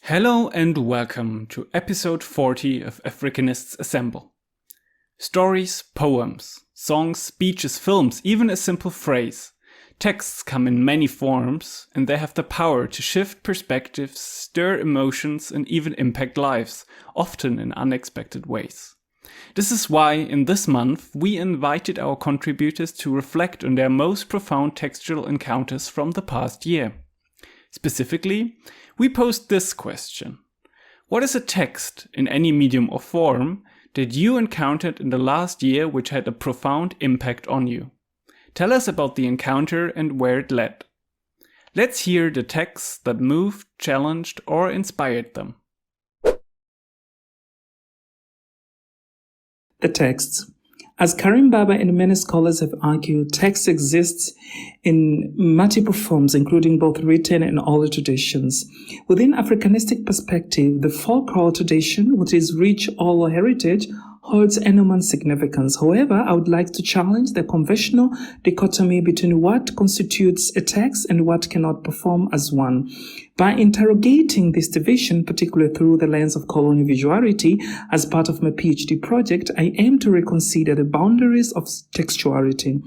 Hello and welcome to episode 40 of Afrikanists Assemble. Stories, poems, songs, speeches, films, even a simple phrase. Texts come in many forms and they have the power to shift perspectives, stir emotions and even impact lives, often in unexpected ways. This is why in this month we invited our contributors to reflect on their most profound textual encounters from the past year. Specifically, we posed this question. What is a text, in any medium or form, that you encountered in the last year which had a profound impact on you? Tell us about the encounter and where it led. Let's hear the texts that moved, challenged, or inspired them. The texts. As Karim Baba and many scholars have argued, text exists in multiple forms, including both written and oral traditions. Within Afrikanistic perspective, the folk oral tradition, which is rich oral heritage, holds enormous significance. However, I would like to challenge the conventional dichotomy between what constitutes a text and what cannot perform as one. By interrogating this division, particularly through the lens of colonial visuality, as part of my PhD project, I aim to reconsider the boundaries of textuality.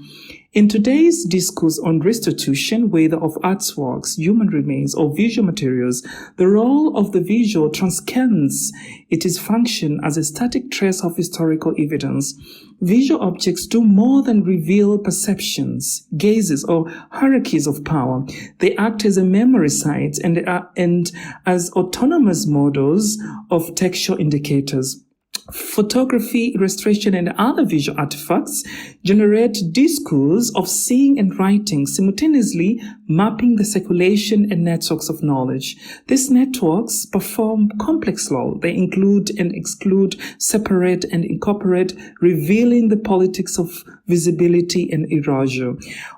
In today's discourse on restitution, whether of artworks, human remains, or visual materials, the role of the visual transcends its function as a static trace of historical evidence. Visual objects do more than reveal perceptions, gazes, or hierarchies of power. They act as a memory site and as autonomous models of textual indicators. Photography, illustration, and other visual artifacts generate discourse of seeing and writing, simultaneously mapping the circulation and networks of knowledge. These networks perform complex law. They include and exclude, separate and incorporate, revealing the politics of visibility and erasure.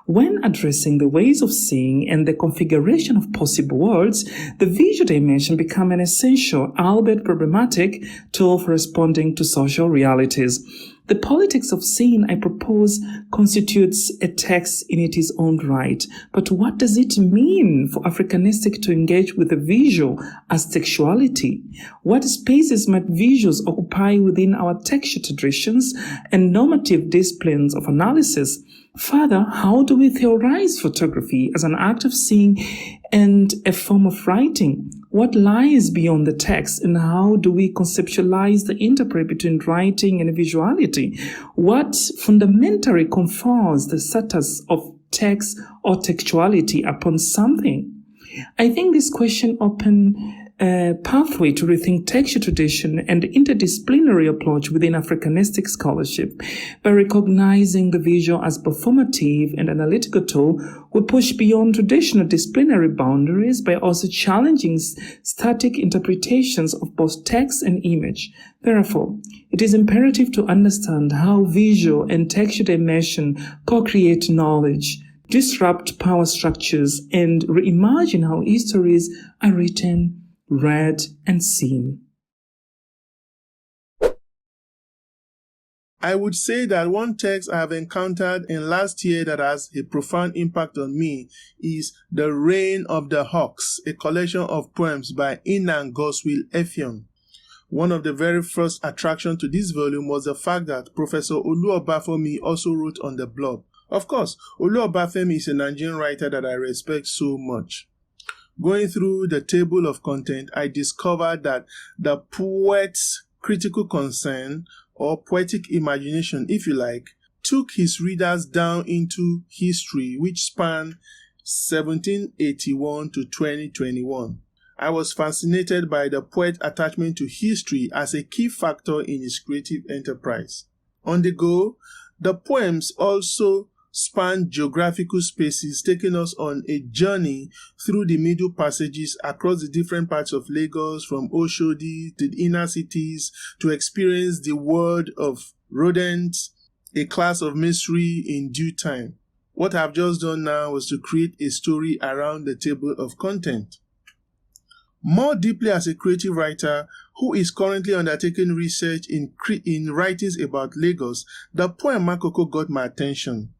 When addressing the ways of seeing and the configuration of possible worlds, the visual dimension becomes an essential, albeit problematic, tool for responding to social realities. The politics of seeing, I propose, constitutes a text in its own right. But what does it mean for Afrikanistic to engage with the visual as textuality? What spaces might visuals occupy within our textual traditions and normative disciplines of analysis? Further, how do we theorize photography as an act of seeing and a form of writing? What lies beyond the text, and how do we conceptualize the interplay between writing and visuality? What fundamentally confers the status of text or textuality upon something? I think this question opens a pathway to rethink textual tradition and interdisciplinary approach within Afrikanistic scholarship. By recognizing the visual as performative and analytical tool, we push beyond traditional disciplinary boundaries by also challenging static interpretations of both text and image. Therefore, it is imperative to understand how visual and textual dimension co-create knowledge, disrupt power structures, and reimagine how histories are written, read, and seen. I would say that one text I have encountered in last year that has a profound impact on me is The Reign of the Hawks, a collection of poems by Enang Effiong. One of the very first attractions to this volume was the fact that Professor Olu Obafemi also wrote on the blog. Of course, Olu Obafemi is a Nigerian writer that I respect so much. Going through the table of content, I discovered that the poet's critical concern, or poetic imagination, if you like, took his readers down into history, which spanned 1781 to 2021. I was fascinated by the poet's attachment to history as a key factor in his creative enterprise. On the go, the poems also span geographical spaces, taking us on a journey through the Middle Passages across the different parts of Lagos, from Oshodi to the inner cities, to experience the world of rodents, a class of mystery in due time. What I've just done now was to create a story around the table of content. More deeply, as a creative writer who is currently undertaking research in writings about Lagos, the poem Makoko got my attention.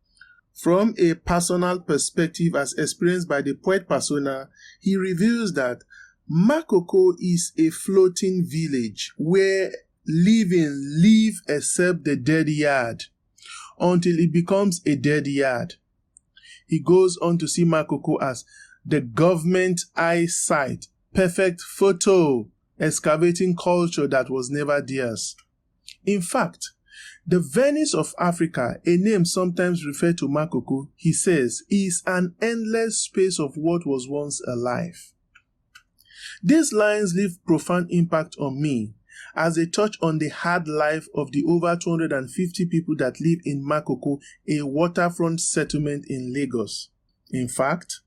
From a personal perspective as experienced by the poet persona, he reveals that Makoko is a floating village where living live except the dead yard until it becomes a dead yard. He goes on to see Makoko as the government eyesight, perfect photo, excavating culture that was never theirs. In fact, the Venice of Africa, a name sometimes referred to Makoko, he says, is an endless space of what was once alive. These lines leave profound impact on me as they touch on the hard life of the over 250 people that live in Makoko, a waterfront settlement in Lagos. In fact,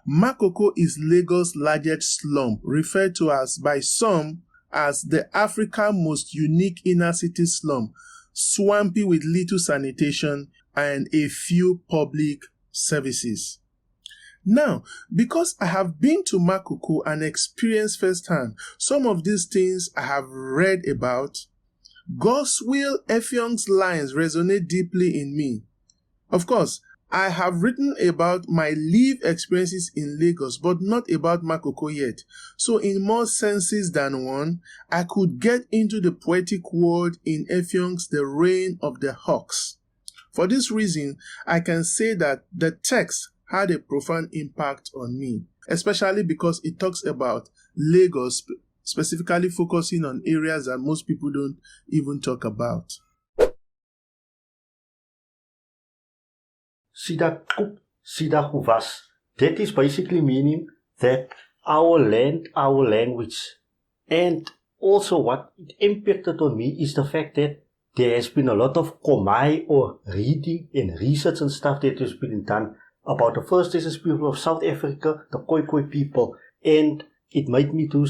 Makoko is Lagos' largest slum, referred to as by some as the Africa's most unique inner city slum, swampy with little sanitation and a few public services. Now, because I have been to Makoko and experienced firsthand some of these things I have read about, Godswill Effiong's lines resonate deeply in me. Of course, I have written about my lived experiences in Lagos, but not about Makoko yet. So in more senses than one, I could get into the poetic world in Effiong's The Reign of the Hawks. For this reason, I can say that the text had a profound impact on me, especially because it talks about Lagos, specifically focusing on areas that most people don't even talk about. Sida Gowas. That is basically meaning that our land, our language. And also what it impacted on me is the fact that there has been a lot of Kamai or reading and research and stuff that has been done about the First Nations people of South Africa, the Khoi people. And it made me do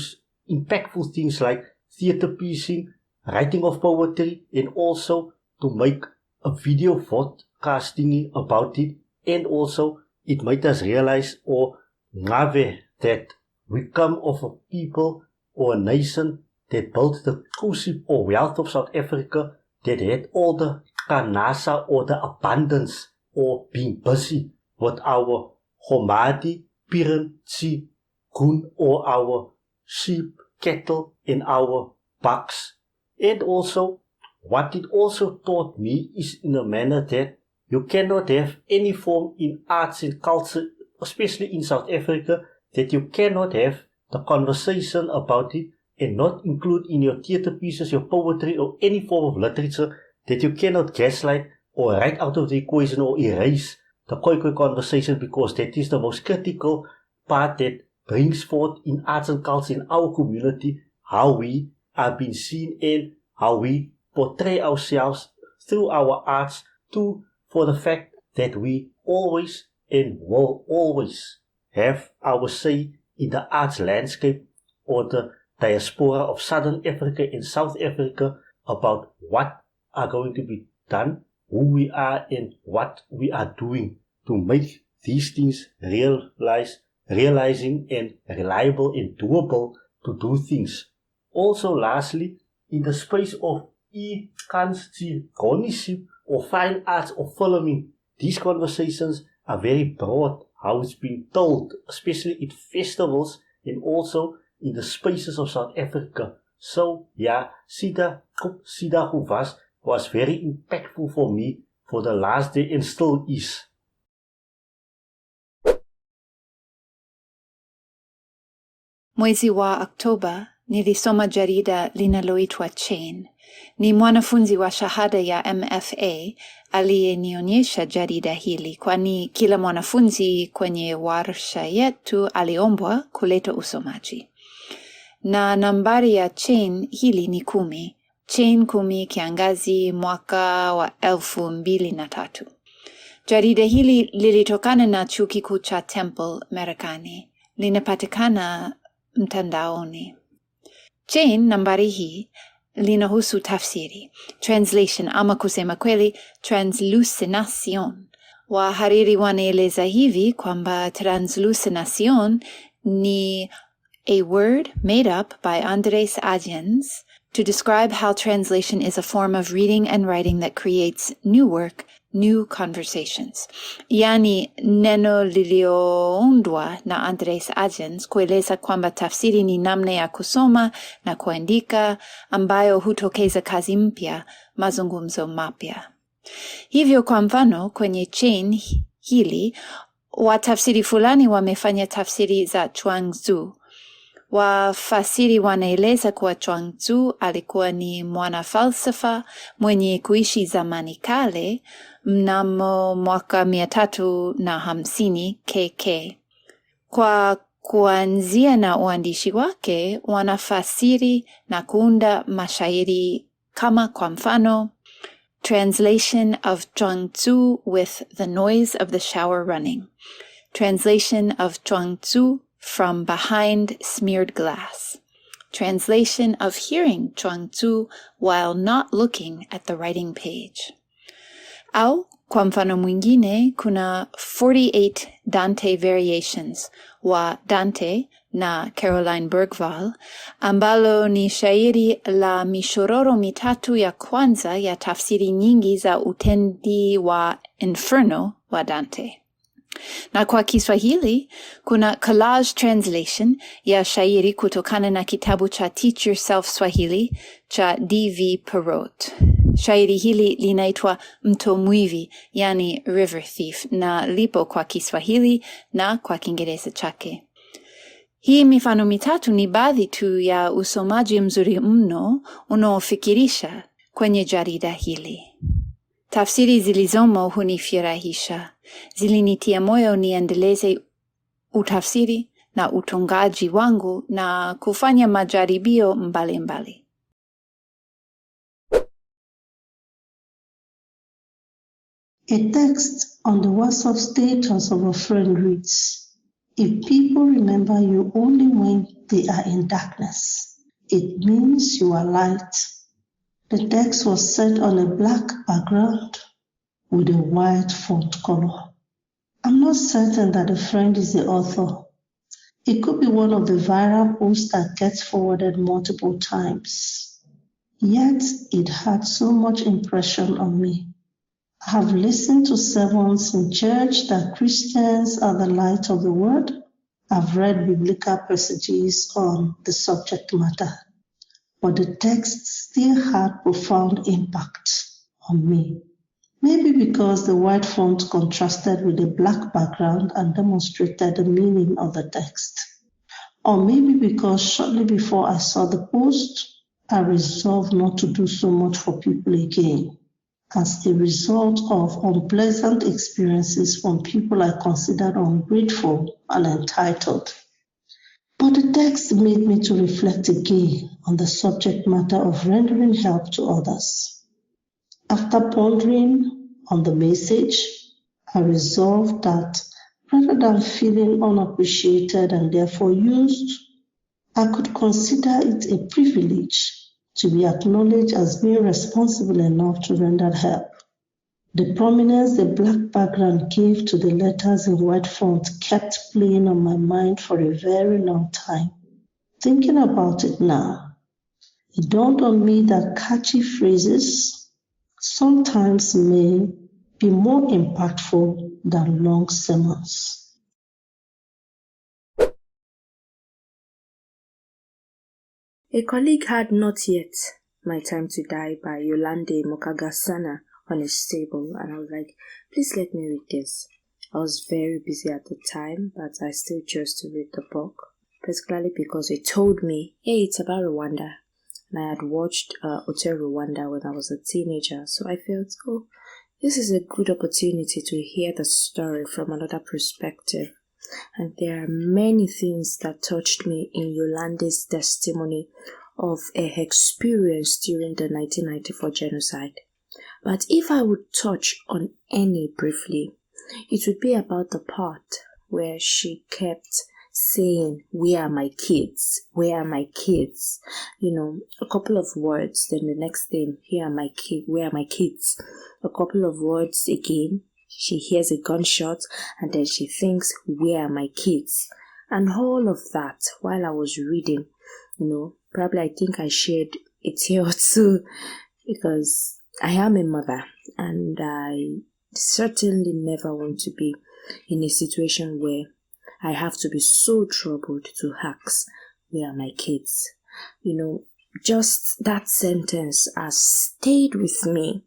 impactful things like theater piecing, writing of poetry, and also to make a video podcasting about it. And also it made us realize or ngave that we come of a people or a nation that built the inclusive or wealth of South Africa, that had all the kanasa or the abundance or being busy with our homadi, piranchi, goon or our sheep, cattle and our bucks. And also what it also taught me is in a manner that you cannot have any form in arts and culture, especially in South Africa, that you cannot have the conversation about it and not include in your theater pieces, your poetry or any form of literature, that you cannot gaslight or write out of the equation or erase the Khoi conversation, because that is the most critical part that brings forth in arts and culture in our community, how we are being seen and how we portray ourselves through our arts for the fact that we always and will always have our say in the arts landscape or the diaspora of Southern Africa and South Africa about what are going to be done, who we are and what we are doing to make these things realizing and reliable and doable to do things. Also lastly, in the space of e-constitutionship or fine arts or filming, these conversations are very broad, how it's been told, especially in festivals and also in the spaces of South Africa. So yeah, Sida Gowas was very impactful for me for the last day and still is. Mwezi wa Oktoba nilisoma jarida linaloitwa Chain. Ni mwanafunzi wa shahada ya MFA aliyenionyesha jarida hili, kwani kila mwanafunzi kwenye warsha yetu aliombwa kuleta usomaji. na nambari ya chain hili ni 10. Chain 10 kiangazi mwaka wa 2003. Jarida hili lilitokana na chuo kikuu cha Temple, Marekani. Linapatikana mtandaoni. Chain nambari hii linahusu tafsiri, translation ama kusema kweli translucination. Wahariri wanaeleza hivi kwamba translucination ni a word made up by Andres Agents to describe how translation is a form of reading and writing that creates new work, new conversations. Yani neno lilioundwa na Andres Agents kueleza kwamba tafsiri ni namna ya kusoma na kuandika ambayo hutokeza kazi mpya, mazungumzo mapya. Hivyo kwa mfano kwenye chain hili, watafsiri fulani wamefanya tafsiri za Chuangzi. Wafasiri wanaeleza kuwa Chuangzi alikuwa ni mwanafalsafa mwenye kuishi zamani kale mnamo mwaka 350 KK. Kwa kuanzia na uandishi wake, wanafasiri na kuunda mashairi kama kwa mfano Translation of Chuangzi with the noise of the shower running. Translation of Chuangzi from behind smeared glass. Translation of hearing Chuangzi while not looking at the writing page. Au, kwa mfano mwingine, kuna 48 Dante variations wa Dante na Caroline Bergvall, ambalo ni shairi la mishororo mitatu ya kwanza ya tafsiri nyingi za utendi wa Inferno wa Dante. Na kwa Kiswahili, kuna collage translation ya shairi kutokana na kitabu cha Teach Yourself Swahili cha D.V. Perot. Shairi hili linaitwa Mto Mwivi, yani River Thief, na lipo kwa Kiswahili na kwa Kiingereza chake. Hii mifano mitatu ni baadhi tu ya usomaji mzuri mno unaofikirisha kwenye jarida hili. Tafsiri zilizomo hunifurahisha. Zilinitia moyo niendeleze utafsiri na utungaji wangu na kufanya majaribio mbalimbali. A text on the WhatsApp status of a friend reads, "If people remember you only when they are in darkness, it means you are light." The text was set on a black background with a white font color. I'm not certain that the friend is the author. It could be one of the viral posts that gets forwarded multiple times. Yet it had so much impression on me. I have listened to sermons in church that Christians are the light of the world. I've read biblical passages on the subject matter, but the text still had profound impact on me. Maybe because the white font contrasted with the black background and demonstrated the meaning of the text. Or maybe because shortly before I saw the post, I resolved not to do so much for people again, as a result of unpleasant experiences from people I considered ungrateful and entitled. But the text made me to reflect again on the subject matter of rendering help to others. After pondering on the message, I resolved that rather than feeling unappreciated and therefore used, I could consider it a privilege to be acknowledged as being responsible enough to render help. The prominence the black background gave to the letters in white font kept playing on my mind for a very long time. Thinking about it now, it dawned on me that catchy phrases sometimes may be more impactful than long sermons. A colleague had Not Yet, My Time to Die by Yolande Mokagasana on his table, and I was like, please let me read this. I was very busy at the time, but I still chose to read the book, particularly because it told me, hey, it's about Rwanda. And I had watched Hotel Rwanda when I was a teenager, so I felt, oh, this is a good opportunity to hear the story from another perspective. And there are many things that touched me in Yolande's testimony of her experience during the 1994 genocide. But if I would touch on any briefly, it would be about the part where she kept saying, "Where are my kids? Where are my kids?" A couple of words, then the next thing, "Here are my kids, where are my kids?" A couple of words again, she hears a gunshot, and then she thinks, "Where are my kids?" And all of that while I was reading, probably I think I shared a tear or two, because I am a mother and I certainly never want to be in a situation where I have to be so troubled to ask, "Where are my kids?" Just that sentence has stayed with me.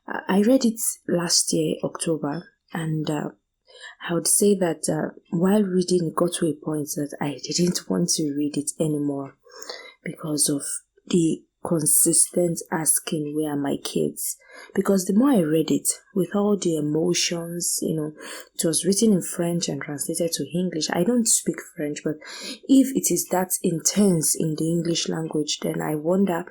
I read it last year, October, and I would say that while reading, it got to a point that I didn't want to read it anymore because of the consistent asking, "Where are my kids?" Because the more I read it, with all the emotions, it was written in French and translated to English. I don't speak French, but if it is that intense in the English language, then I wonder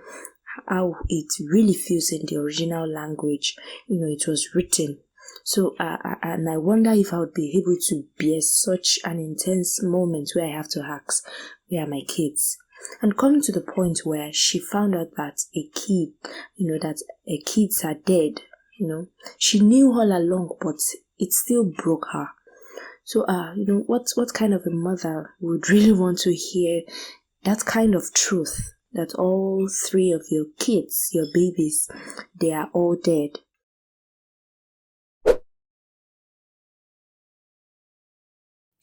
how it really feels in the original language, it was written. So, and I wonder if I would be able to bear such an intense moment where I have to ask, "Where are my kids?" And coming to the point where she found out that that her kids are dead, she knew all along, but it still broke her. So, what kind of a mother would really want to hear that kind of truth, that all 3 of your kids, your babies, they are all dead?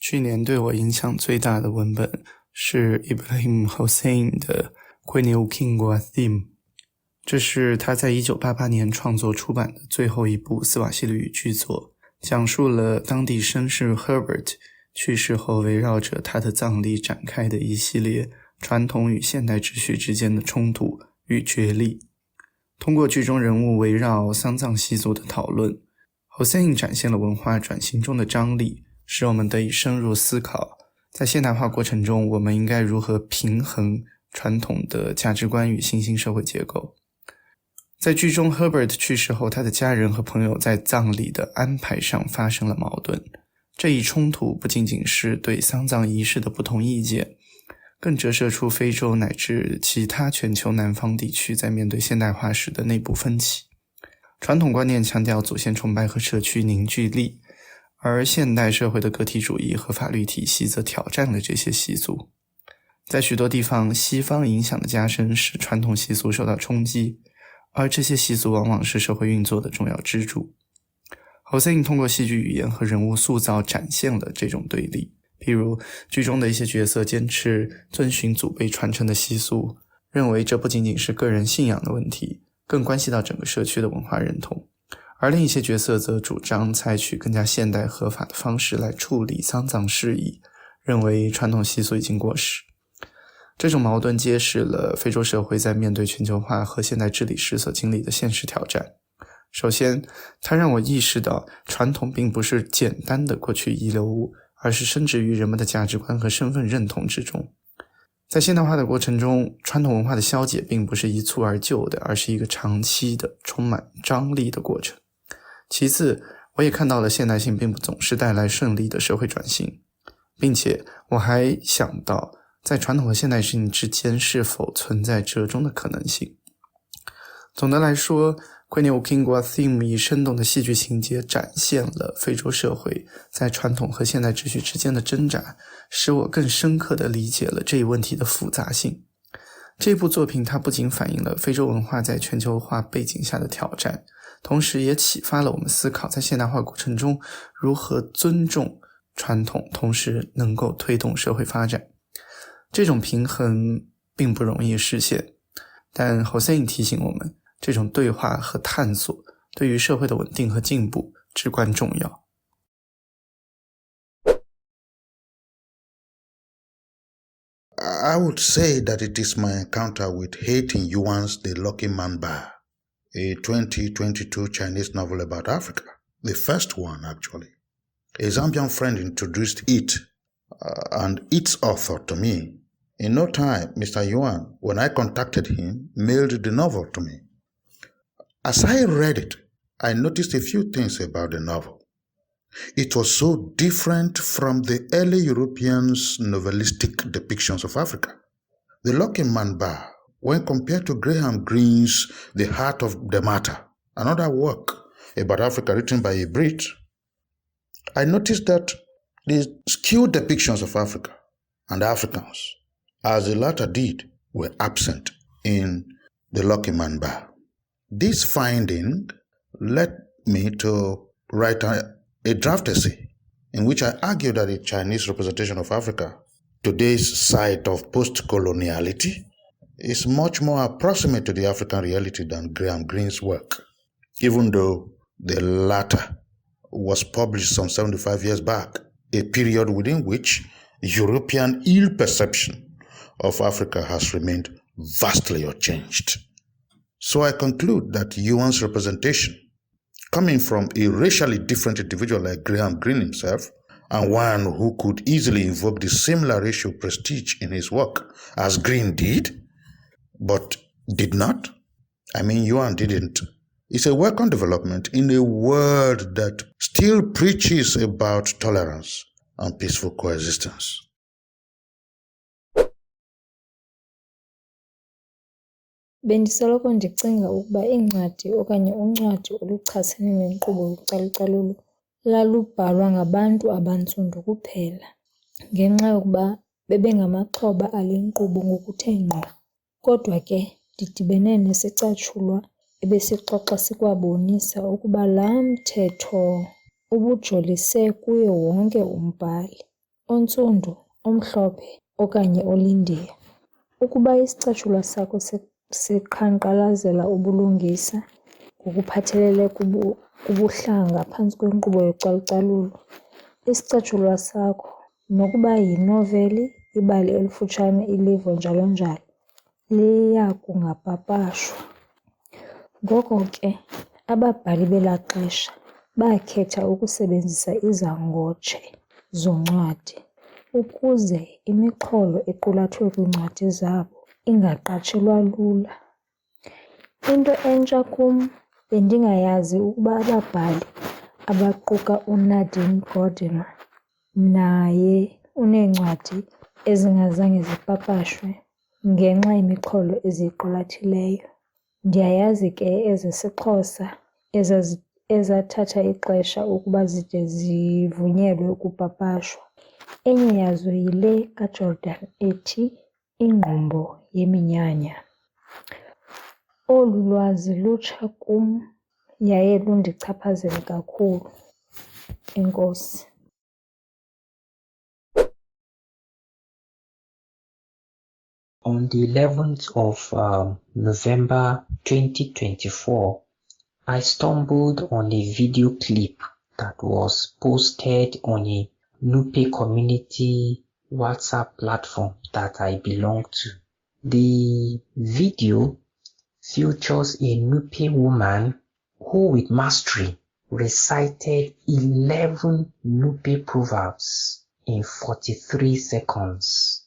去年对我影响最大的文本是 Ebrahim Hussein 的 Ukingo Thim， 这是他在1988年创作出版的最后一部斯瓦希里语剧作，讲述了当地绅士 Herbert 去世后围绕着他的葬礼展开的一系列传统与现代秩序之间的冲突与角力。通过剧中人物围绕丧葬习俗的讨论， Hussein 展现了文化转型中的张力，使我们得以深入思考在现代化过程中我们应该如何平衡传统的价值观与新兴社会结构。在剧中 Herbert 去世后，他的家人和朋友在葬礼的安排上发生了矛盾。这一冲突不仅仅是对丧葬仪式的不同意见，更折射出非洲乃至其他全球南方地区在面对现代化时的内部分歧。传统观念强调祖先崇拜和社区凝聚力，而现代社会的个体主义和法律体系则挑战了这些习俗。在许多地方，西方影响的加深使传统习俗受到冲击，而这些习俗往往是社会运作的重要支柱。Hussein 通过戏剧语言和人物塑造展现了这种对立，譬如剧中的一些角色坚持遵循祖辈传承的习俗，认为这不仅仅是个人信仰的问题，更关系到整个社区的文化认同。而另一些角色则主张采取更加现代合法的方式来处理丧葬事宜，认为传统习俗已经过时。这种矛盾揭示了非洲社会在面对全球化和现代治理时所经历的现实挑战。首先，它让我意识到传统并不是简单的过去遗留物，而是深植于人们的价值观和身份认同之中。在现代化的过程中，传统文化的消解并不是一蹴而就的，而是一个长期的充满张力的过程。其次，我也看到了现代性并不总是带来顺利的社会转型，并且我还想到在传统和现代性之间是否存在折中的可能性。总的来说，Ukingo Thim 以生动的戏剧情节展现了非洲社会在传统和现代秩序之间的挣扎，使我更深刻地理解了这一问题的复杂性。这部作品它不仅反映了非洲文化在全球化背景下的挑战，同时也启发了我们思考在现代化过程中如何尊重传统，同时能够推动社会发展。这种平衡并不容易实现，但 Hussein 提醒我们，这种对话和探索对于社会的稳定和进步至关重要。I would say that it is my encounter with Haiting Yuan's The Lucky Man Bar, a 2022 Chinese novel about Africa, the first one actually. A Zambian friend introduced it and its author to me. In no time, Mr. Yuan, when I contacted him, mailed the novel to me. As I read it, I noticed a few things about the novel. It was so different from the early Europeans' novelistic depictions of Africa. The Lucky Man Bar, when compared to Graham Greene's The Heart of the Matter, another work about Africa written by a Brit, I noticed that the skewed depictions of Africa and Africans, as the latter did, were absent in The Lucky Man Bar. This finding led me to write a draft essay in which I argue that the Chinese representation of Africa, today's site of post-coloniality, is much more approximate to the African reality than Graham Greene's work, even though the latter was published some 75 years back, a period within which European ill perception of Africa has remained vastly unchanged. So I conclude that Yuan's representation, coming from a racially different individual like Graham Greene himself, and one who could easily invoke the similar racial prestige in his work as Greene did, but did not, Yuan didn't, is a welcome development in a world that still preaches about tolerance and peaceful coexistence. Bendisoloko ndicinga ukuba iincwadi okanye uncwadi oluchasene nenkqubo yocalucalulo lalubhalwa ngabantu abantsundu kuphela, ngenxa yokuba bebengamaxhoba ale nkqubo ngokuthe ngqo. Kodwa ke ndidibene nesicatshulwa ebesixoxa sikwabonisa ukuba laa mthetho ubujolise kuye wonke umbhali, ontsundu, omhlophe okanye olindiya. Ukuba isicatshulwa sakho siqhankqalazela ubulungisa ngokuphathelele kubuhlanga phantsi kwenkqubo yocalucalulo, isicatshulwa sakho, nokuba yinoveli, ibali elifutshane, ilivo njalo njalo, liya kungapapashwa. Ngoko ke, ababhali belaa xesha bakhetha ukusebenzisa izangotshe zoncwadi ukuze imixholo equlathwe kwiincwadi zabo ingaqatshelwa lula. Into entsha kum, bendingayazi ukuba ababhali abaquka uNadine Gordimer naye uneencwadi ezingazange zipapashwe ngenxa yemixholo eziqulathileyo. Ndiyayazi ke ezesiXhosa ezathatha ixesha ukuba zide zivunyelwe ukupapashwa. Enye yazo yile kaJordan ethi Ingqumbo Yeminyanya. Olu lwazi lutsha kum yaye lundichaphazele kakhulu. Enkosi. On the 11th of November 2024, I stumbled on a video clip that was posted on a Nupe community WhatsApp platform that I belong to. The video features a Nupe woman who, with mastery, recited 11 Nupe proverbs in 43 seconds.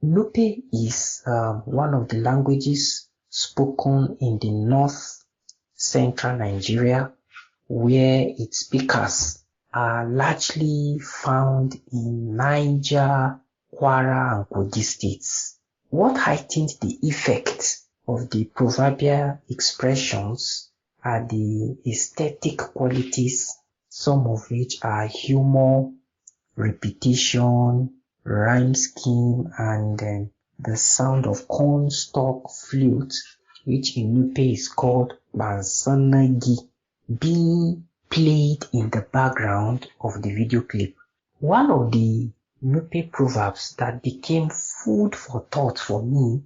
Nupe is one of the languages spoken in the north-central Nigeria, where its speakers are largely found in Niger, Kwara, and Kogi states. What heightened the effect of the proverbial expressions are the aesthetic qualities, some of which are humor, repetition, rhyme scheme, and the sound of cornstalk flute, which in Nupe is called Bansanagi, being played in the background of the video clip. One of the Nupe proverbs that became food for thought for me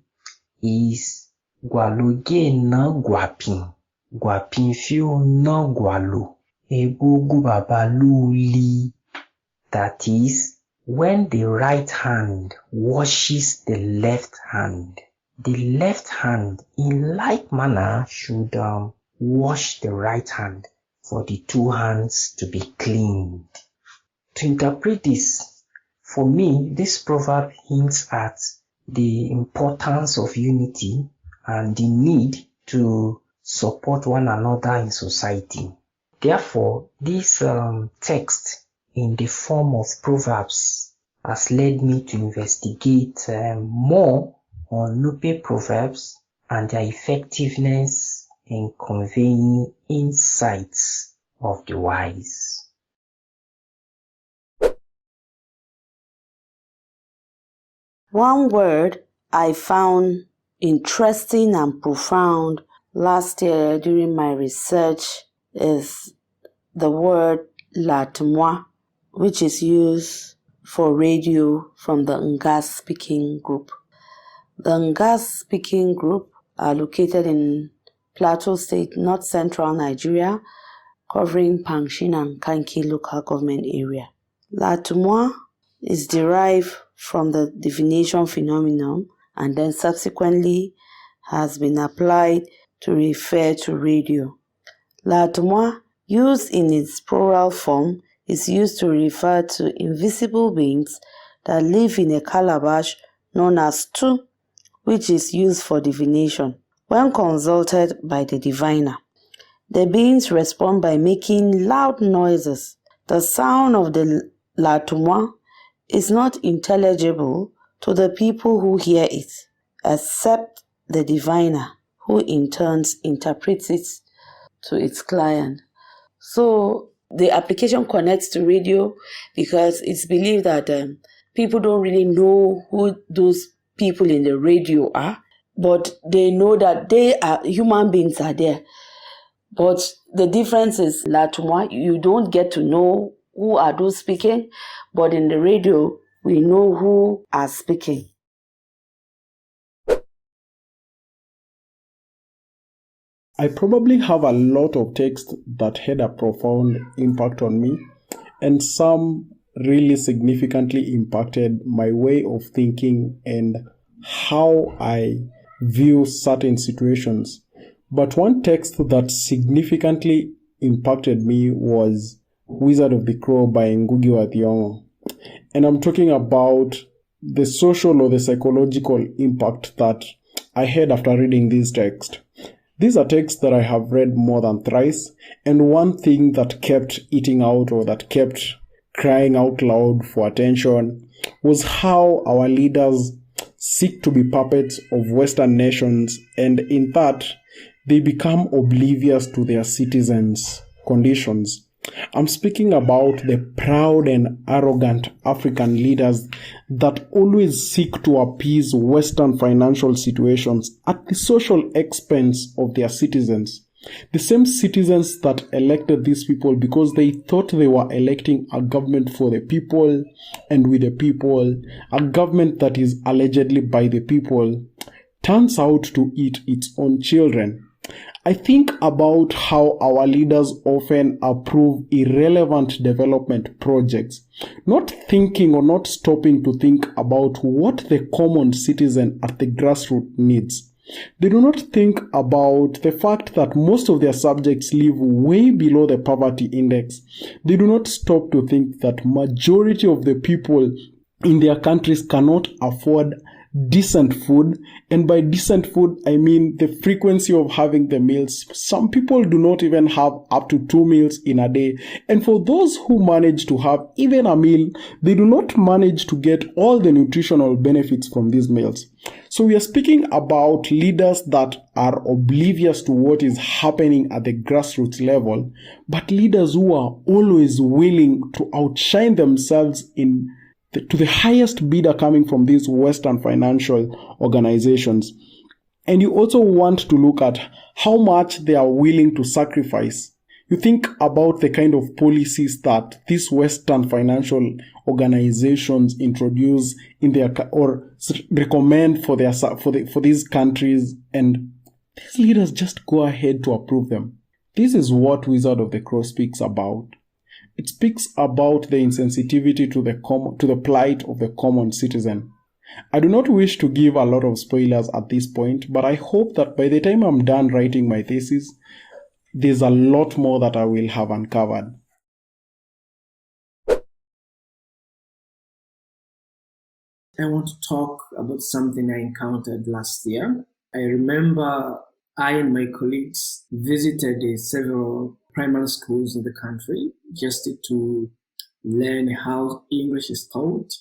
is Gwaloge na gwapin, gwapin fio na gwalo, egogu babaluli. That is, when the right hand washes the left hand, the left hand in like manner should wash the right hand for the two hands to be cleaned. To interpret this, for me, this proverb hints at the importance of unity and the need to support one another in society. Therefore, this text in the form of proverbs has led me to investigate more on Nupe proverbs and their effectiveness in conveying insights of the wise. One word I found interesting and profound last year during my research is the word Latmwa, which is used for radio from the Ngas speaking group. The Ngas speaking group are located in Plateau State, North Central Nigeria, covering Pangshin and Kanki local government area. Latmwa is derived from the divination phenomenon and then subsequently has been applied to refer to radio. Latmwa, used in its plural form, is used to refer to invisible beings that live in a calabash known as Tu, which is used for divination. When consulted by the diviner, the beings respond by making loud noises. The sound of the Latmwa is not intelligible to the people who hear it, except the diviner, who in turn interprets it to its client. So the application connects to radio because it's believed that people don't really know who those people in the radio are, but they know that human beings are there. But the difference is Latmwa, you don't get to know who are those speaking, but in the radio, we know who are speaking. I probably have a lot of texts that had a profound impact on me, and some really significantly impacted my way of thinking and how I view certain situations. But one text that significantly impacted me was Wizard of the Crow by Ngugi wa Thiong'o. And I'm talking about the social or the psychological impact that I had after reading this text. These are texts that I have read more than thrice, and one thing that kept eating out or that kept crying out loud for attention was how our leaders seek to be puppets of Western nations, and in that, they become oblivious to their citizens' conditions. I'm speaking about the proud and arrogant African leaders that always seek to appease Western financial situations at the social expense of their citizens. The same citizens that elected these people because they thought they were electing a government for the people and with the people, a government that is allegedly by the people, turns out to eat its own children. I think about how our leaders often approve irrelevant development projects, not thinking or not stopping to think about what the common citizen at the grassroots needs. They do not think about the fact that most of their subjects live way below the poverty index. They do not stop to think that majority of the people in their countries cannot afford decent food, and by decent food I mean the frequency of having the meals. Some people do not even have up to 2 meals in a day, and for those who manage to have even a meal, they do not manage to get all the nutritional benefits from these meals. So we are speaking about leaders that are oblivious to what is happening at the grassroots level, but leaders who are always willing to outshine themselves to the highest bidder coming from these Western financial organizations. And you also want to look at how much they are willing to sacrifice. You think about the kind of policies that these Western financial organizations introduce in their or recommend for these countries, and these leaders just go ahead to approve them. This is what Wizard of the Crow speaks about. It speaks about the insensitivity to the plight of the common citizen. I do not wish to give a lot of spoilers at this point, but I hope that by the time I'm done writing my thesis, there's a lot more that I will have uncovered. I want to talk about something I encountered last year. I remember I and my colleagues visited several primary schools in the country just to learn how English is taught.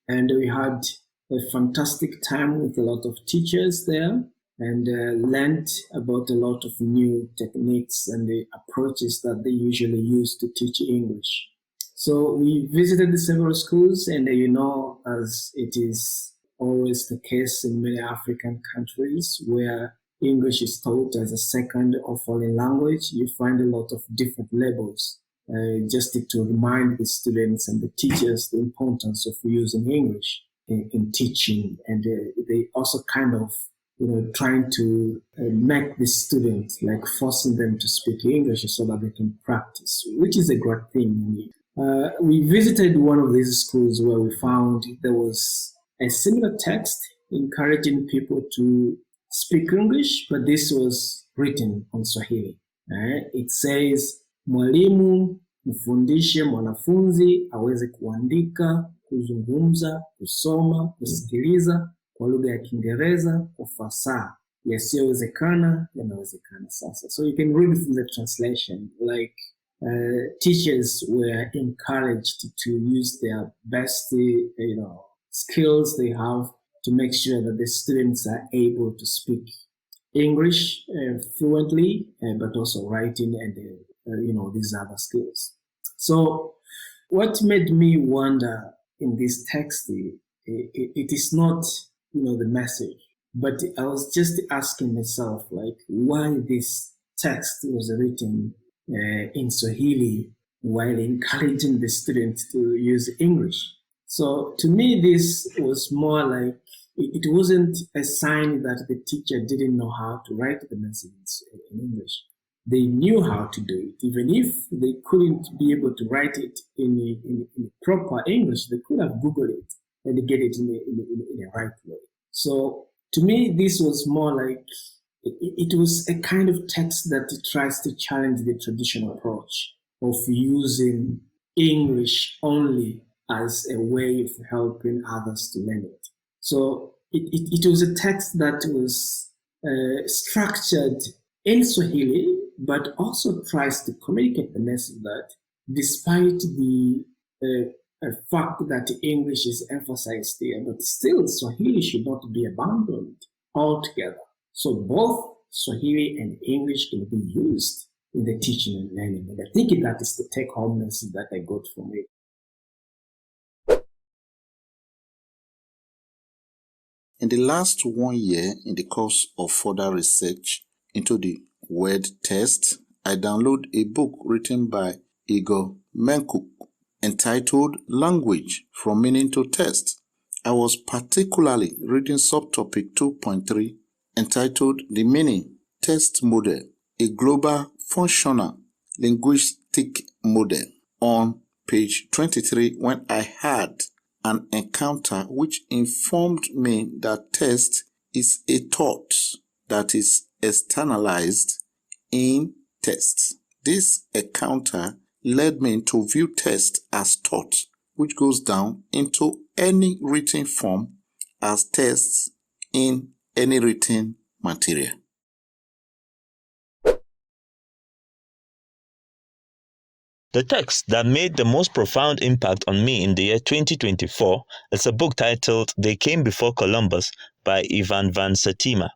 And we had a fantastic time with a lot of teachers there and learned about a lot of new techniques and the approaches that they usually use to teach English. So we visited the several schools, and as it is always the case in many African countries where English is taught as a second or foreign language, you find a lot of different levels, just to remind the students and the teachers the importance of using English in teaching. And they also kind of trying to make the students, like forcing them to speak English so that they can practice, which is a great thing. We visited one of these schools where we found there was a similar text encouraging people to speak English, but this was written on Swahili. It says, mwalimu mfundishe mwanafunzi aweze kuandika, kuzungumza, kusoma, kusikiliza kwa lugha ya Kiingereza kwa fasaha. Yasiyowezekana yanawezekana sasa. So you can read from the translation, like teachers were encouraged to use their best, skills they have to make sure that the students are able to speak English fluently, but also writing and these other skills. So, what made me wonder in this text, it is not the message, but I was just asking myself, like, why this text was written in Swahili while encouraging the students to use English. So to me, this was more like, it wasn't a sign that the teacher didn't know how to write the messages in English. They knew how to do it. Even if they couldn't be able to write it in proper English, they could have Googled it and get it in the right way. So to me, this was more like, it was a kind of text that tries to challenge the traditional approach of using English only as a way of helping others to learn it. So it was a text that was structured in Swahili, but also tries to communicate the message that despite the fact that English is emphasized here, but still Swahili should not be abandoned altogether. So both Swahili and English can be used in the teaching and learning. And I think that is the take-home message that I got from it. In the last 1 year, in the course of further research into the word test, I downloaded a book written by Igor Menkuk entitled Language From Meaning to Test. I was particularly reading subtopic 2.3 entitled The Meaning Test Model, a Global Functional Linguistic Model, on page 23 when I had an encounter which informed me that test is a thought that is externalized in text. This encounter led me to view text as thought, which goes down into any written form as text in any written material. The text that made the most profound impact on me in the year 2024 is a book titled They Came Before Columbus by Ivan van Sertima.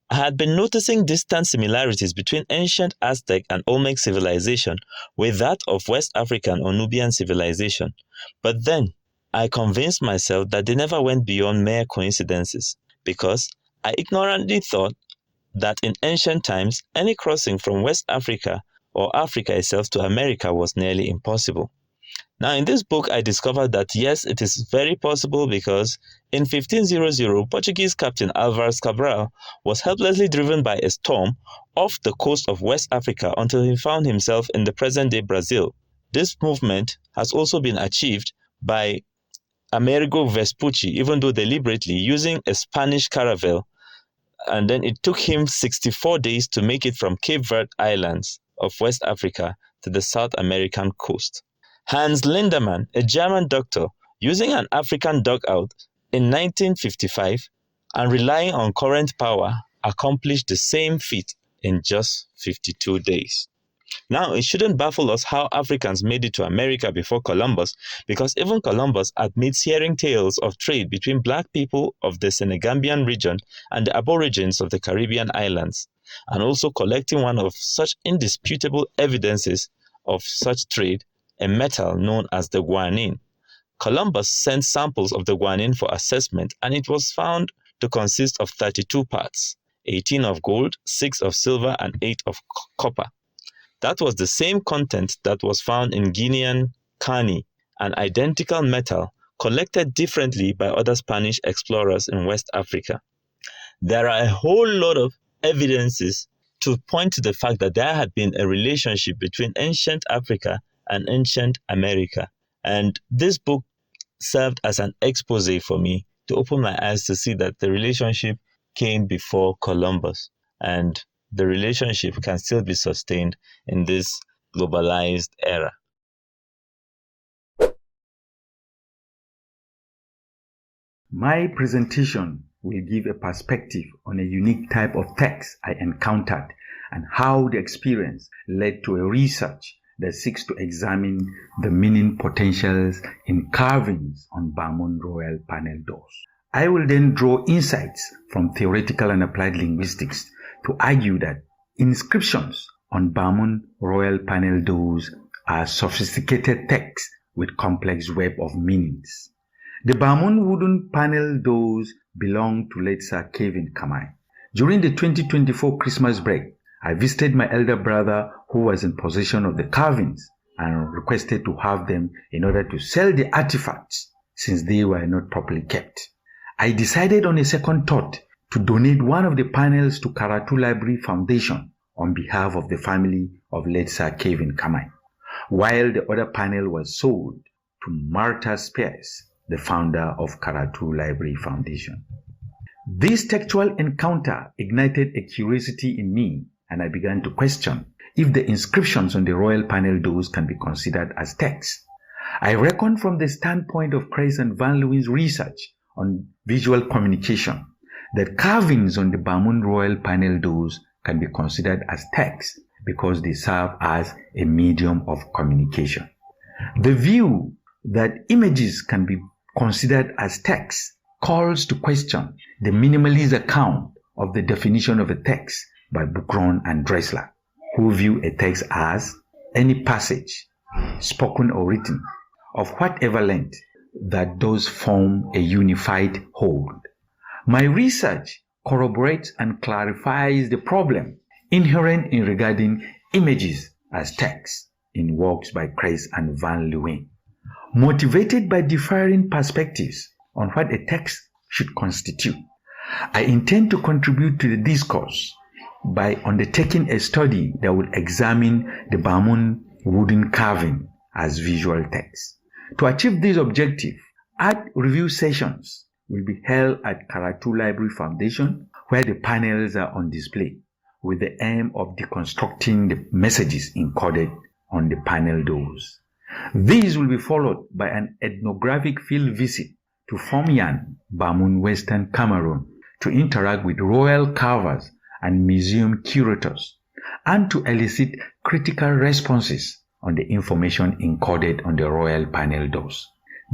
I had been noticing distant similarities between ancient Aztec and Olmec civilization with that of West African or Nubian civilization, but then I convinced myself that they never went beyond mere coincidences, because I ignorantly thought that in ancient times any crossing from West Africa or Africa itself to America was nearly impossible. Now, in this book, I discovered that yes, it is very possible, because in 1500, Portuguese captain Álvares Cabral was helplessly driven by a storm off the coast of West Africa until he found himself in the present-day Brazil. This movement has also been achieved by Amerigo Vespucci, even though deliberately using a Spanish caravel, and then it took him 64 days to make it from Cape Verde Islands of West Africa to the South American coast. Hans Lindemann, a German doctor, using an African dugout, in 1955 and relying on current power accomplished the same feat in just 52 days. Now, it shouldn't baffle us how Africans made it to America before Columbus, because even Columbus admits hearing tales of trade between black people of the Senegambian region and the Aborigines of the Caribbean islands, and also collecting one of such indisputable evidences of such trade, a metal known as the guanine. Columbus sent samples of the guanine for assessment, and it was found to consist of 32 parts, 18 of gold, 6 of silver, and 8 of copper. That was the same content that was found in Guinean kani, an identical metal collected differently by other Spanish explorers in West Africa. There are a whole lot of evidences to point to the fact that there had been a relationship between ancient Africa and ancient America. And this book served as an expose for me to open my eyes to see that the relationship came before Columbus, and the relationship can still be sustained in this globalized era. My presentation will give a perspective on a unique type of text I encountered and how the experience led to a research that seeks to examine the meaning potentials in carvings on Bamun royal panel doors. I will then draw insights from theoretical and applied linguistics to argue that inscriptions on Bamun royal panel doors are sophisticated texts with complex web of meanings. The Bamun wooden panel doors belong to late Sir Kevin Kamai. During the 2024 Christmas break, I visited my elder brother who was in possession of the carvings and requested to have them in order to sell the artifacts since they were not properly kept. I decided on a second thought to donate one of the panels to Karatu Library Foundation on behalf of the family of late Sir Kevin Kamai, while the other panel was sold to Martha Spears, the founder of Karatu Library Foundation. This textual encounter ignited a curiosity in me, and I began to question if the inscriptions on the royal panel doors can be considered as text. I reckon from the standpoint of Kreis and Van Leeuwen's research on visual communication that carvings on the Bamun royal panel doors can be considered as text because they serve as a medium of communication. The view that images can be considered as text calls to question the minimalist account of the definition of a text by Buchron and Dressler, who view a text as any passage, spoken or written, of whatever length that does form a unified whole. My research corroborates and clarifies the problem inherent in regarding images as text in works by Kreis and Van Leeuwen. Motivated by differing perspectives on what a text should constitute, I intend to contribute to the discourse by undertaking a study that will examine the Bamun wooden carving as visual text. To achieve this objective, art review sessions will be held at Karatu Library Foundation, where the panels are on display, with the aim of deconstructing the messages encoded on the panel doors. These will be followed by an ethnographic field visit to Fomian, Bamun, Western Cameroon, to interact with royal carvers and museum curators, and to elicit critical responses on the information encoded on the royal panel doors.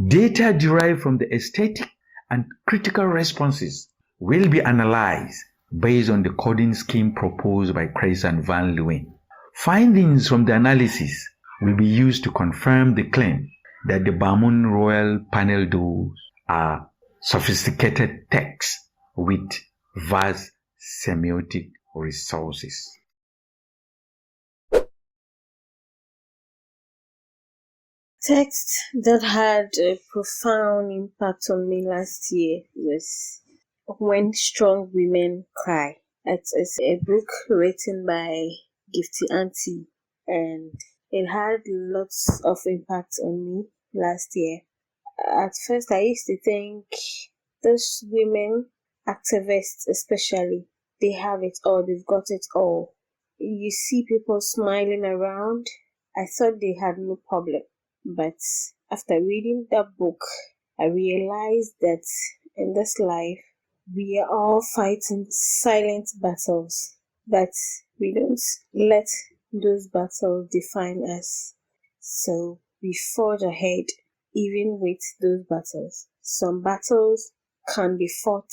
Data derived from the aesthetic and critical responses will be analyzed based on the coding scheme proposed by Kreis and Van Leeuwen. Findings from the analysis will be used to confirm the claim that the Bamun royal panel doors are sophisticated texts with vast semiotic resources. Text that had a profound impact on me last year was When Strong Women Cry. It's a book written by Gifty Auntie, and it had lots of impact on me last year. At first, I used to think those women, activists especially, they have it all, they've got it all. You see people smiling around. I thought they had no problem. But after reading that book, I realized that In this life, we are all fighting silent battles, but we don't let those battles define us. So we forge ahead even with those battles. Some battles can be fought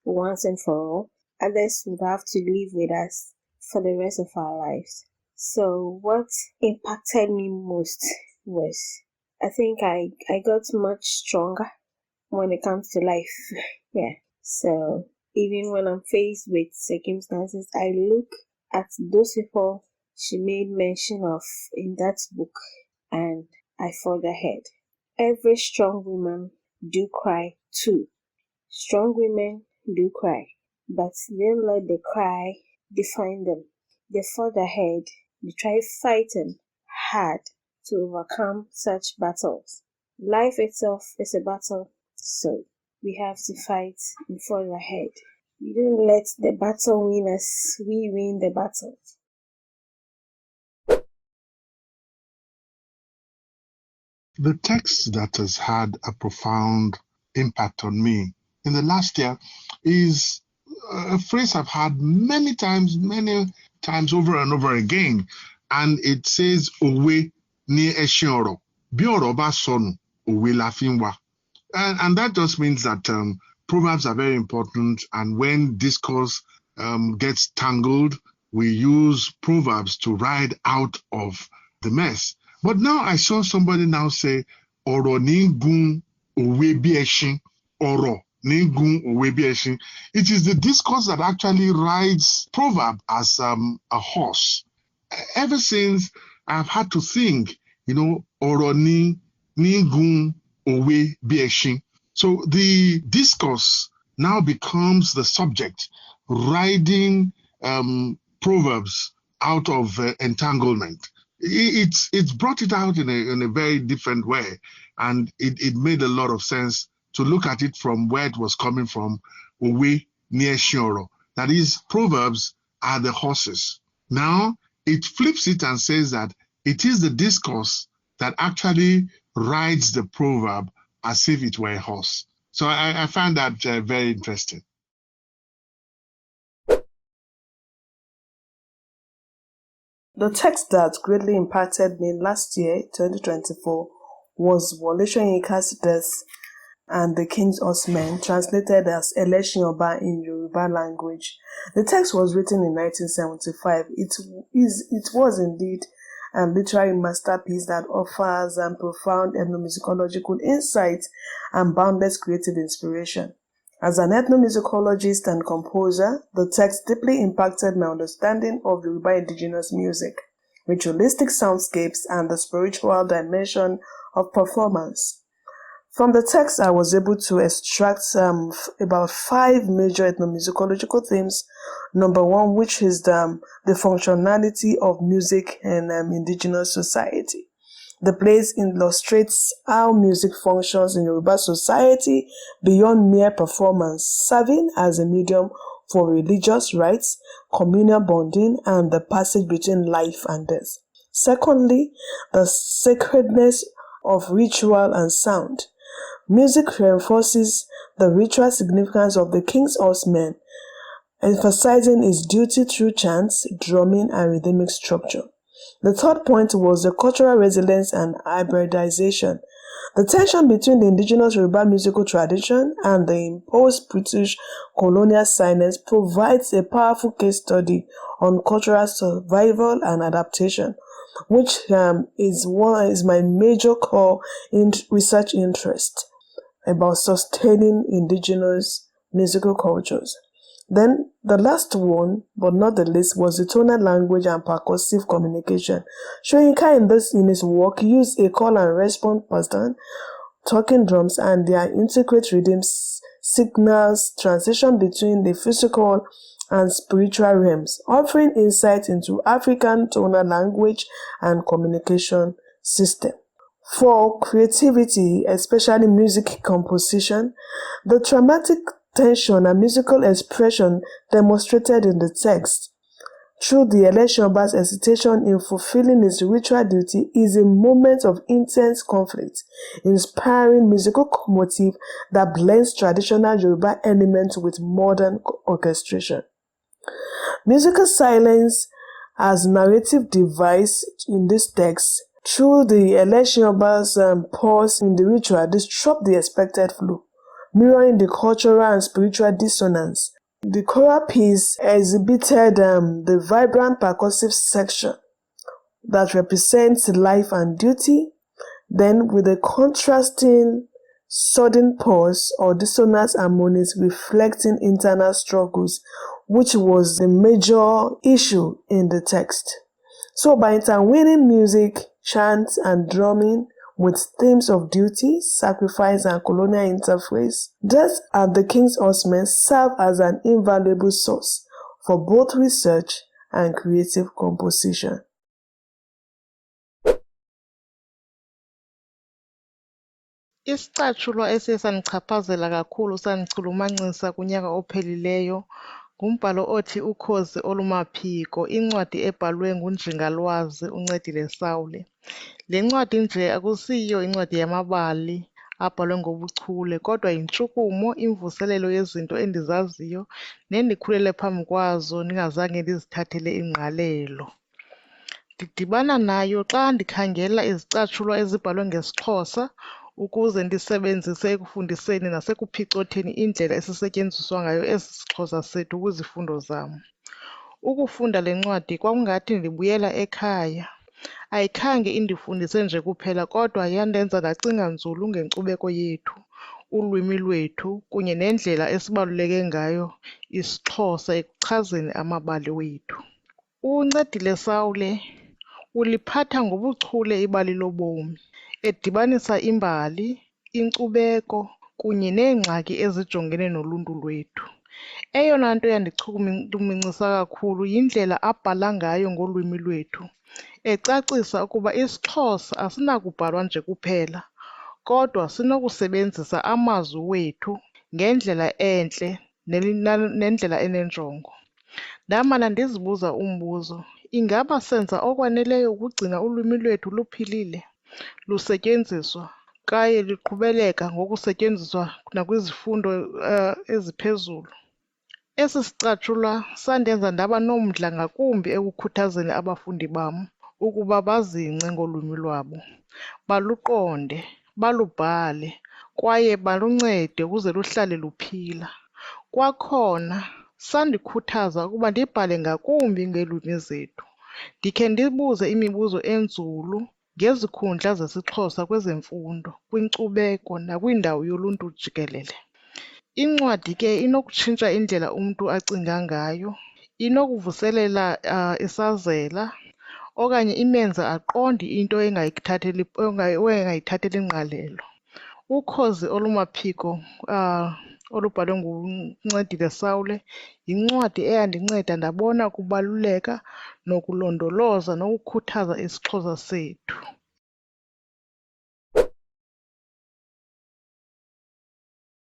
once and for all. Others would have to live with us for the rest of our lives. So what impacted me most was, I think I got much stronger when it comes to life. Yeah. So even when I'm faced with circumstances, I look at those people she made mention of in that book and I forge ahead. Every strong woman do cry too. Strong women do cry, but don't let the cry define them. They forge ahead. They try fighting hard to overcome such battles. Life itself is a battle, so we have to fight and forge ahead. We don't let the battle win us, we win the battle. The text that has had a profound impact on me in the last year is a phrase I've had many times over and over again. And it says, Owe ni eshioro. Bioro ba sonu, owe la finwa. And that just means that proverbs are very important. And when discourse gets tangled, we use proverbs to ride out of the mess. But now I saw somebody now say, Oro ningun owe bi eshin. Oro ningun owe bi eshin. It is the discourse that actually rides proverb as a horse. Ever since I've had to think, Oro ningun owe bi eshin. So the discourse now becomes the subject, riding proverbs out of entanglement. It's brought it out in a very different way, and it made a lot of sense to look at it from where it was coming from, Owe near Shioro. That is, proverbs are the horses. Now it flips it and says that it is the discourse that actually rides the proverb as if it were a horse. So I find that very interesting. The text that greatly impacted me last year, 2024, was Wole Soyinka's Death and the King's Horsemen, translated as Election Oba in Yoruba language. The text was written in 1975. It was indeed a literary masterpiece that offers profound ethnomusicological insight and boundless creative inspiration. As an ethnomusicologist and composer, the text deeply impacted my understanding of Yoruba indigenous music, ritualistic soundscapes, and the spiritual dimension of performance. From the text, I was able to extract about 5 major ethnomusicological themes. Number 1, which is the functionality of music in indigenous society. The plays illustrates how music functions in Yoruba society beyond mere performance, serving as a medium for religious rites, communal bonding, and the passage between life and death. Secondly, the sacredness of ritual and sound. Music reinforces the ritual significance of the King's Horsemen, emphasizing its duty through chants, drumming, and rhythmic structure. The third point was the cultural resilience and hybridization. The tension between the indigenous Yoruba musical tradition and the imposed British colonial silence provides a powerful case study on cultural survival and adaptation, which is my major core research interest about sustaining indigenous musical cultures. Then the last one, but not the least, was the tonal language and percussive communication. Soyinka in his work used a call and response pattern, talking drums, and their intricate rhythms signals transition between the physical and spiritual realms, offering insight into African tonal language and communication system. For creativity, especially music composition, the dramatic tension and musical expression demonstrated in the text through the Eleshoba's hesitation in fulfilling his ritual duty is a moment of intense conflict, inspiring musical motif that blends traditional Yoruba elements with modern orchestration. Musical silence as narrative device in this text through the Eleshoba's pause in the ritual disrupt the expected flow, mirroring the cultural and spiritual dissonance. The choral piece exhibited the vibrant percussive section that represents life and duty, then with a contrasting sudden pause or dissonant harmonies reflecting internal struggles, which was the major issue in the text. So by interweaving music, chant, and drumming with themes of duty, sacrifice, and colonial interface, Death and the King's Horsemen serve as an invaluable source for both research and creative composition. Isicatshulwa esiye sandichaphazela kakhulu sandichulumancisa kunyaka ophelileyo ngumbhalo othi Ukhozi Olumaphiko, incwadi ebhalwe nguNjingalwazi uNcedile Sawule. Le ncwadi nje akusiyo incwadi yamabali abhalwe ngobuchule, kodwa yintshukumo, imvuselelo yezinto endizaziyo nendikhulele phambi kwazo ndingazange ndizithathele ingqalelo. Ndidibana nayo xa ndikhangela izicatshulwa ezibhalwe ngesiXhosa ukuze ndisebenzise ekufundiseni nasekuphicotheni indlela esisetyenziswa ngayo esi siXhosa sethu kwizifundo zam. Ukufunda le ncwadi kwakungathi ndibuyela ekhaya. Ayikhange indifundise nje kuphela kodwa yandenza ndacinga nzulu ngenkcubeko yethu, ulwimi lwethu kunye nendlela esibaluleke ngayo isiXhosa ekuchazeni amabali wethu. UNcedile Sawule uliphatha ngobuchule ibali lobomi, edibanisa imbali, inkcubeko kunye neengxaki ezijongene noluntu lwethu. Eyona nto yandichulumancisa kakhulu yindlela abhala ngayo ngolwimi lwethu, ecacisa ukuba isiXhosa asinakubhalwa nje kuphela, kodwa sinokusebenzisa amazwi wethu ngendlela entle nendlela enenjongo. Ndamana ndizibuza umbuzo, ingaba senza okwaneleyo ukugcina ulwimi lwethu luphilile, lusetyenziswa kwaye luqhubeleka ngokusetyenziswa nakwizifundo eziphezulu? Esi sicatshulwa sandenza ndaba nomdla ngakumbi ekukhuthazeni abafundi bam ukuba bazingce ngolwimi lwabo, baluqonde, balubhale kwaye baluncede ukuze luhlale luphila. Kwakhona sandikhuthaza ukuba ndibhale ngakumbi ngeelwimi zethu, ndikhe ndibuze imibuzo enzulu ngezikhundla zesiXhosa kwezemfundo, kwinkcubeko nakwindawo yoluntu jikelele. Incwadi ke inokutshintsha indlela umntu acinga ngayo, inokuvuselela isazela okanye imenze aqonde into engayithatheli ngqalelo. Ukhozi Olumaphiko olubhalwe nguNcedile Sawule yincwadi eyandinceda ndabona ukubaluleka nokulondoloza nokukhuthaza isiXhosa sethu.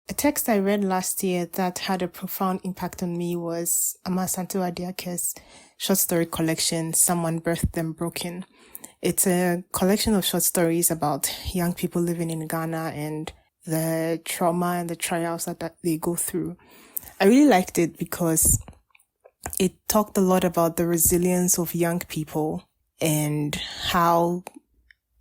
A text I read last year that had a profound impact on me was Amasantu Adiake's short story collection, Someone Birthed Them Broken. It's a collection of short stories about young people living in Ghana and the trauma and the trials that they go through. I really liked it because it talked a lot about the resilience of young people and how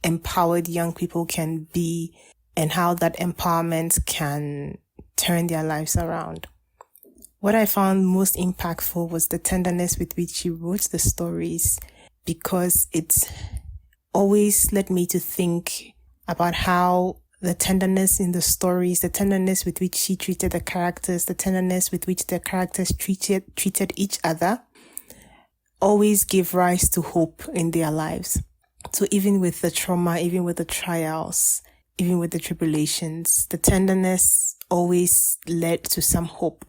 empowered young people can be and how that empowerment can turn their lives around. What I found most impactful was the tenderness with which she wrote the stories, because it always led me to think about how the tenderness in the stories, the tenderness with which she treated the characters, the tenderness with which the characters treated each other, always gave rise to hope in their lives. So even with the trauma, even with the trials, even with the tribulations, the tenderness always led to some hope.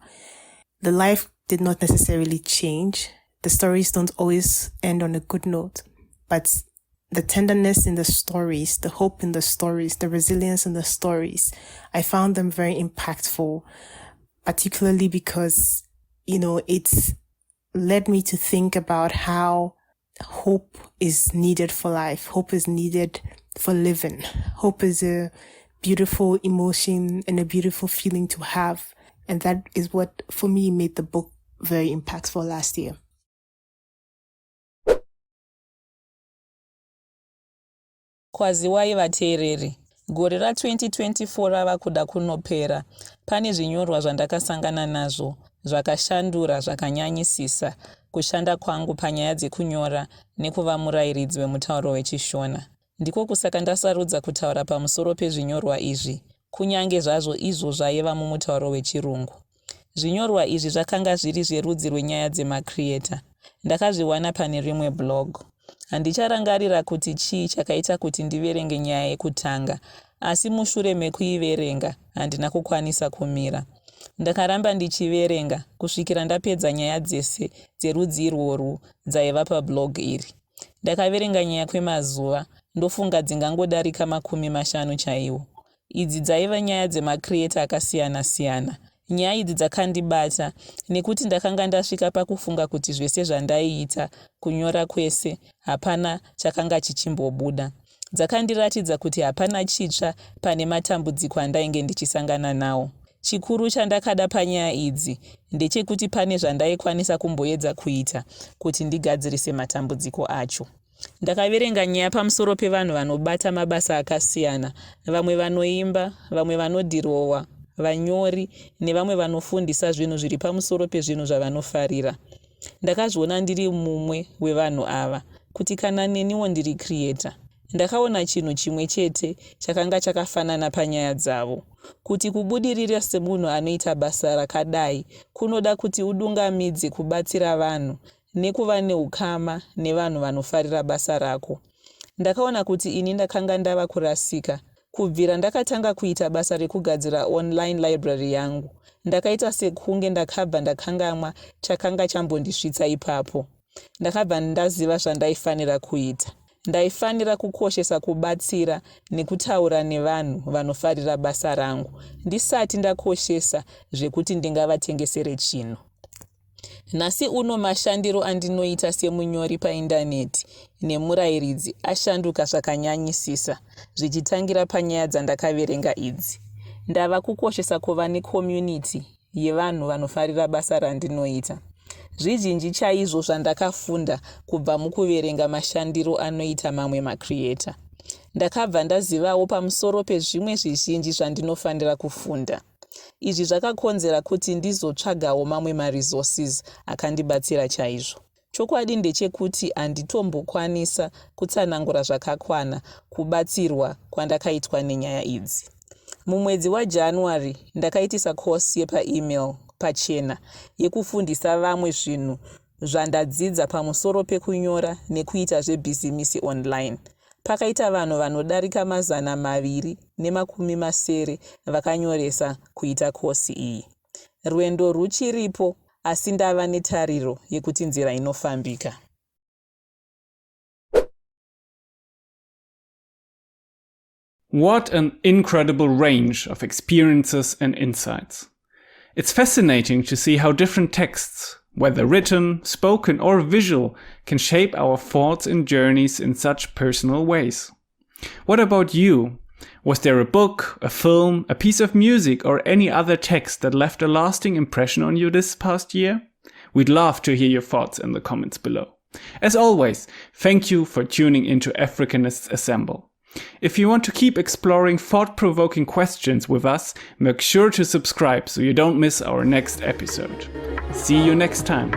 The life did not necessarily change. The stories don't always end on a good note, but the tenderness in the stories, the hope in the stories, the resilience in the stories, I found them very impactful, particularly because, it's led me to think about how hope is needed for life. Hope is needed for living. Hope is a beautiful emotion and a beautiful feeling to have. And that is what, for me, made the book very impactful last year. Kwaziwai vateereri, gore ra2024 rava kuda kunopera. Pane zvinyorwa zvandakasangana nazvo, zvakashandura zvakanyanyisisa kushanda kwangu panyaya dzekunyora nekuva murayiridzi wemutauro wechishona. Ndiko kusaka ndasarudza kutaura pamusoro pezvinyorwa izvi, kunyange zvazvo izvo zvaiva mumutauro wechirungu. Zvinyorwa izvi zvakanga zviri zverudzi rwenyaya dzemakriyeta. Ndakazviwana pane rimwe blog. Handicharangarira kuti chii chakaita kuti ndiverenge nyaya yekutanga, asi mushure mekuiverenga handina kukwanisa kumira. Ndakaramba ndichiverenga kusvikira ndapedza nyaya dzese dzerudzi irworwu dzaiva pablog iri. Ndakaverenga nyaya kwemazuva, ndofunga dzingangodarika 50 chaiwo. Idzi dzaiva nyaya dzemakriyeta akasiyana-siyana. Nyaya idzi dzakandibata nekuti ndakanga ndasvika pakufunga kuti zvese zvandaiita kunyora kwese hapana chakanga chichimbobuda. Dzakandiratidza kuti hapana chitsva pane matambudziko andainge ndichisangana nawo. Chikuru chandakada panyaya idzi ndechekuti pane zvandaikwanisa kumboedza kuita kuti ndigadzirise matambudziko acho. Ndakaverenga nyaya pamusoro pevanhu vanobata mabasa akasiyana, vamwe vanoimba, vamwe vanodhirowa, vanyori nevamwe vanofundisa zvinhu zviri pamusoro pezvinhu zvavanofarira. Ndakazviona ndiri mumwe wevanhu ava, kuti kana neniwo ndiri creator. Ndakaona chinhu chimwe chete chakanga chakafanana panyaya dzavo, kuti kubudirira semunhu anoita basa rakadai kunoda kuti udungamidze kubatsira vanhu nekuva neukama nevanhu vanofarira basa rako. Ndakaona kuti ini ndakanga ndava kurasika. Kubvira ndakatanga kuita basa rekugadzira online library yangu, ndakaita sekunge ndakabva ndakangamwa chakanga chambondisvitsa ipapo. Ndakabva ndaziva zvandaifanira kuita. Ndaifanira kukoshesa kubatsira nekutaura nevanhu vanofarira basa rangu, ndisati ndakoshesa zvekuti ndingavatengesere chinhu. Nhasi uno mashandiro andinoita semunyori paindaneti nemurayiridzi ashanduka zvakanyanyisisa, zvichitangira panyaya dzandakaverenga idzi. Ndava kukoshesa kuva necommunity yevanhu vanofarira basa randinoita. Zvizhinji chaizvo zvandakafunda kubva mukuverenga mashandiro anoita mamwe makriyeta. Ndakabva ndazivawo pamusoro pezvimwe zvizhinji zvandinofanira kufunda. Izvi zvakakonzera kuti ndizotsvagawo mamwe maresources akandibatsira chaizvo. Chokwadi ndechekuti handitombokwanisa kutsanangura zvakakwana kubatsirwa kwandakaitwa nenyaya idzi. Mumwedzi waJanuary ndakaitisa course yepaemail pachena yekufundisa vamwe zvinhu zvandadzidza pamusoro pekunyora nekuita zvebhizimisi online. Pakaita vanhu vanodarika 270 vakanyoresa kuita kosi iyi. Rwendo ruchiripo, asi ndava netariro yekuti nzira inofambika. What an incredible range of experiences and insights. It's fascinating to see how different texts, whether written, spoken or visual, can shape our thoughts and journeys in such personal ways. What about you? Was there a book, a film, a piece of music or any other text that left a lasting impression on you this past year? We'd love to hear your thoughts in the comments below. As always, thank you for tuning into Afrikanists Assemble. If you want to keep exploring thought-provoking questions with us, make sure to subscribe so you don't miss our next episode. See you next time.